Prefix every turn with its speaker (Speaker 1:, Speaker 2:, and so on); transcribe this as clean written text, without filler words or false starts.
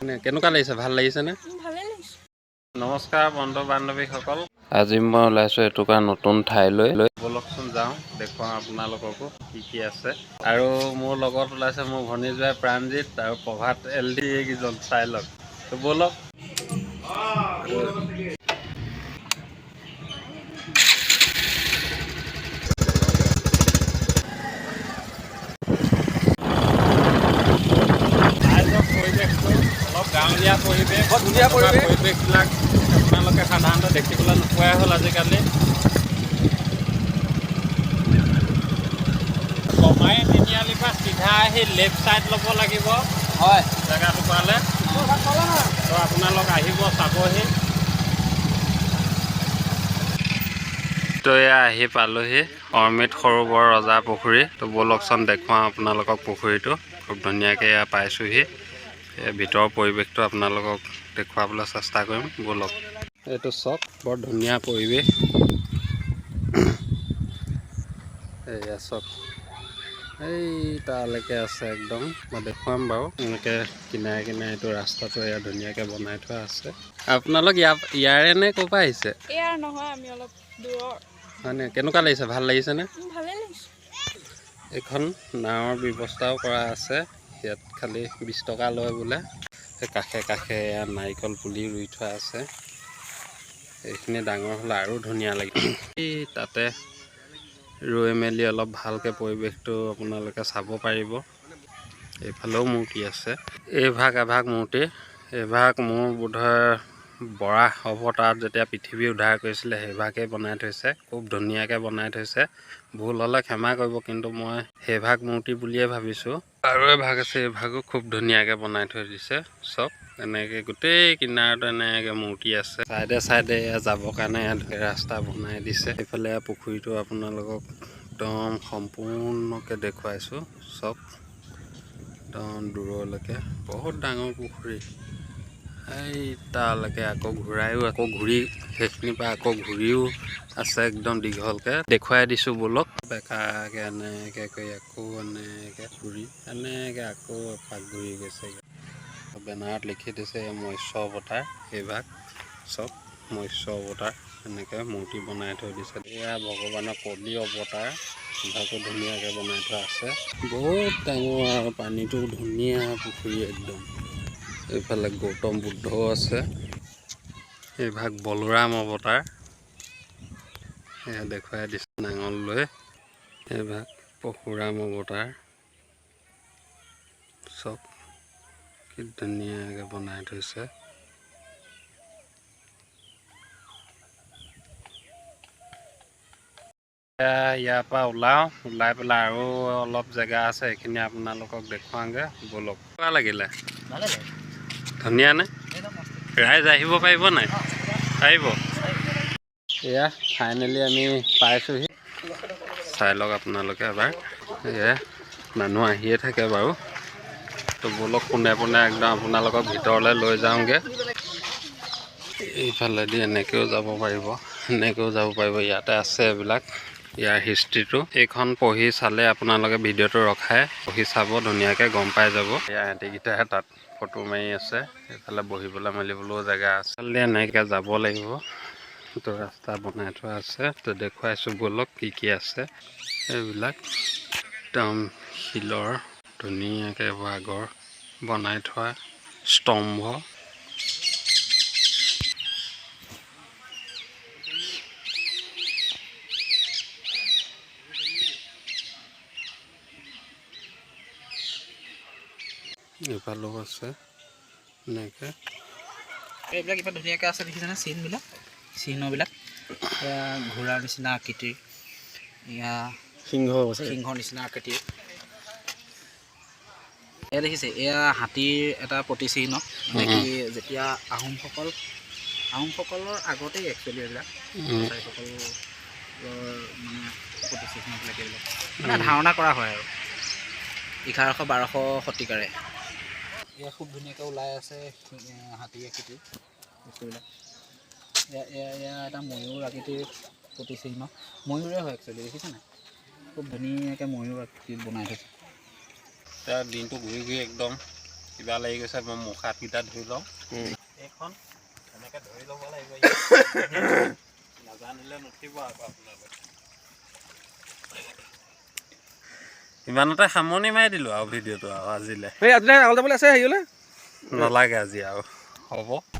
Speaker 1: কেনেকুৱা লাগিছে? ভাল লাগিছে নে?
Speaker 2: ভালে লাগিছে।
Speaker 1: নমস্কাৰ বন্ধু বান্ধৱীসকল, আজি মই ওলাইছোঁ এটুকুৰা নতুন ঠাইলৈ। বলকচোন যাওঁ, দেখুৱাওঁ আপোনালোককো কি আছে। আৰু মোৰ লগত ওলাইছে মোৰ ভনীজোৱাই প্ৰাণজিত আৰু প্ৰভাত LD এইকেইজন, চাই লওক। তো বলক। অলপ গাঁৱলীয়া পৰিৱেশ, বৰ ধুনীয়া পৰিৱেশবিলাক আপোনালোকে সাধাৰণতে দেখিবলৈ নোপোৱাই হ'ল আজিকালি। কমাই তিনিআলিৰ পৰা চিধা আহি লেফ্ট ছাইড ল'ব লাগিব হয় জেগাটো পালে। তো আপোনালোক আহিব, চাবহি। তো এয়া আহি পালোহি অমৃত সৰোবৰ ৰজা পুখুৰী। তো বলকচোন দেখুৱাওঁ আপোনালোকক পুখুৰীটো। খুব ধুনীয়াকৈ এয়া পাইছোঁহি। ভিতৰৰ পৰিৱেশটো আপোনালোকক দেখুৱাবলৈ চেষ্টা কৰিম, বলক। এইটো চাওক, বৰ ধুনীয়া পৰিৱেশ। এয়া চাওক, এই তালৈকে আছে একদম। মই দেখুৱাম বাৰু। এনেকৈ কিনাৰে কিনাৰে এইটো ৰাস্তাটো এয়া ধুনীয়াকৈ বনাই থোৱা আছে। আপোনালোক ইয়াৰে নে ক'ৰ পৰা আহিছে?
Speaker 2: ইয়াৰ নহয়, আমি অলপ দূৰৰ।
Speaker 1: হয়নে? কেনেকুৱা লাগিছে? ভাল লাগিছেনে?
Speaker 2: ভালে লাগিছে।
Speaker 1: এইখন নাৱৰ ব্যৱস্থাও কৰা আছে। ইয়াত খালি 20 টকা লয় বোলে। কাষে কাষে এয়া নাৰিকল পুলি ৰুই থোৱা আছে। এইখিনি ডাঙৰ হ'লে আৰু ধুনীয়া লাগে। এই তাতে ৰৈ মেলি অলপ ভালকৈ পৰিৱেশটো আপোনালোকে চাব পাৰিব। এইফালেও মূৰ্তি আছে। এইভাগ এভাগ মূৰ্তি। এইভাগ মোৰ বোধহয় বৰাহ অৱতাৰত যেতিয়া পৃথিৱী উদ্ধাৰ কৰিছিলে সেইভাগেই বনাই থৈছে। খুব ধুনীয়াকৈ বনাই থৈছে। ভুল হ'লে ক্ষমা কৰিব, কিন্তু মই সেইভাগ মূৰ্তি বুলিয়ে ভাবিছোঁ। আৰু এভাগ আছে, এইভাগো খুব ধুনীয়াকৈ বনাই থৈ দিছে। চব এনেকৈ গোটেই কিনাৰতো এনেকৈ মূৰ্তি আছে। চাইডে চাইডে যাবৰ কাৰণে ৰাস্তা বনাই দিছে। এইফালে পুখুৰীটো আপোনালোকক একদম সম্পূৰ্ণকৈ দেখুৱাইছোঁ। চব একদম দূৰলৈকে বহুত ডাঙৰ পুখুৰী। এই তালৈকে আকৌ ঘূৰি সেইখিনিৰ পৰা আকৌ ঘূৰিও আছে একদম দীঘলকৈ। দেখুৱাই দিছোঁ বলক। বেকাকৈ এনেকৈ কৰি আকৌ এনেকৈ ঘূৰি এনেকৈ আকৌ এপাক ঘূৰি গৈছে। বেনাৰত লিখি দিছে মৎস্য অৱতাৰ। এইভাগ চব মৎস্য অৱতাৰ এনেকৈ মূৰ্তি বনাই থৈ দিছে। এয়া ভগৱানৰ কলি অৱতাৰ। এইভাগো ধুনীয়াকৈ বনাই থোৱা আছে। বহুত ডাঙৰ আৰু পানীটো ধুনীয়া পুখুৰী একদম। এইফালে গৌতম বুদ্ধও আছে। এইভাগ বলোৰাম অৱতাৰ। এয়া দেখুৱাই দিছে নাঙল লৈ। এইভাগ পৰশুৰাম অৱতাৰ। চব কি ধুনীয়াকৈ বনাই থৈছে। ইয়াৰ পৰা ওলাই পেলাই আৰু অলপ জেগা আছে, এইখিনি আপোনালোকক দেখুৱাওঁগৈ বলক। কেনেকুৱা লাগিলে? ধুনীয়া নে? ৰাইজ আহিব পাৰিব নাই? পাৰিব। এয়া ফাইনেলি আমি পাইছোঁহি। চাই লওক আপোনালোকে এবাৰ। এয়া মানুহ আহিয়ে থাকে বাৰু। তো বলক পোনে পোনে একদম আপোনালোকক ভিতৰলৈ লৈ যাওঁগৈ। এইফালেদি এনেকৈও যাব পাৰিব, এনেকৈও যাব পাৰিব। ইয়াতে আছে এইবিলাক, ইয়াৰ হিষ্ট্ৰীটো। এইখন পঢ়ি চালে আপোনালোকে ভিডিঅ'টো ৰখাই পঢ়ি চাব, ধুনীয়াকৈ গম পাই যাব। এয়া এহেঁতিকেইটাহে তাত ফটো মাৰি আছে। এইফালে বহিবলৈ মেলিবলৈও জেগা আছে। এনেকৈ যাব লাগিব। তো ৰাস্তা বনাই থোৱা আছে। তো দেখুৱাইছোঁ বলক কি কি আছে। এইবিলাক একদম শিলৰ ধুনীয়াকৈ আগৰ বনাই থোৱা স্তম্ভ। এইফালেও আছে এনেকৈ।
Speaker 3: এইবিলাক ইমান ধুনীয়াকৈ আছে দেখিছেনে? চিহ্নবিলাক এয়া ঘোঁৰাৰ নিচিনা আকৃতিৰ, এয়া সিংহৰ নিচিনা আকৃতিৰ। এয়া দেখিছে, এয়া হাতীৰ এটা প্ৰতিচিহ্ন। নেকি যেতিয়া আহোমসকলৰ আগতেই একচুৱেলি এইবিলাক কছাৰীসকলৰ মানে প্ৰতিচিহ্নবিলাক এইবিলাক মানে ধাৰণা কৰা হয় আৰু 1100-1200 শতিকাৰে। এয়া খুব ধুনীয়াকৈ ওলাই আছে হাতী আকৃতিৰ বস্তুবিলাক। এয়া এটা ময়ূৰ আকৃতিৰ প্ৰতিচিহ্ন। ময়ূৰে হয় একচুৱেলি, দেখিছে নাই? খুব ধুনীয়াকৈ ময়ূৰ আকৃতিত বনাই থৈছে।
Speaker 1: তাৰ দিনটো ঘূৰি ঘূৰি একদম কিবা লাগি গৈছে মই মুখ হাতকেইটা ধুই লওঁ এইখন এনেকৈ ধৰি ল'ব লাগিব নাজানিলে নুঠিব আকৌ আপোনালোকে ইমানতে সামৰণি মাৰি দিলোঁ আৰু ভিডিঅ'টো আৰু আজিলৈ
Speaker 4: এই আজিলৈ আঙুল যাবলৈ আছে হেৰিলৈ
Speaker 1: নালাগে আজি আৰু হ'ব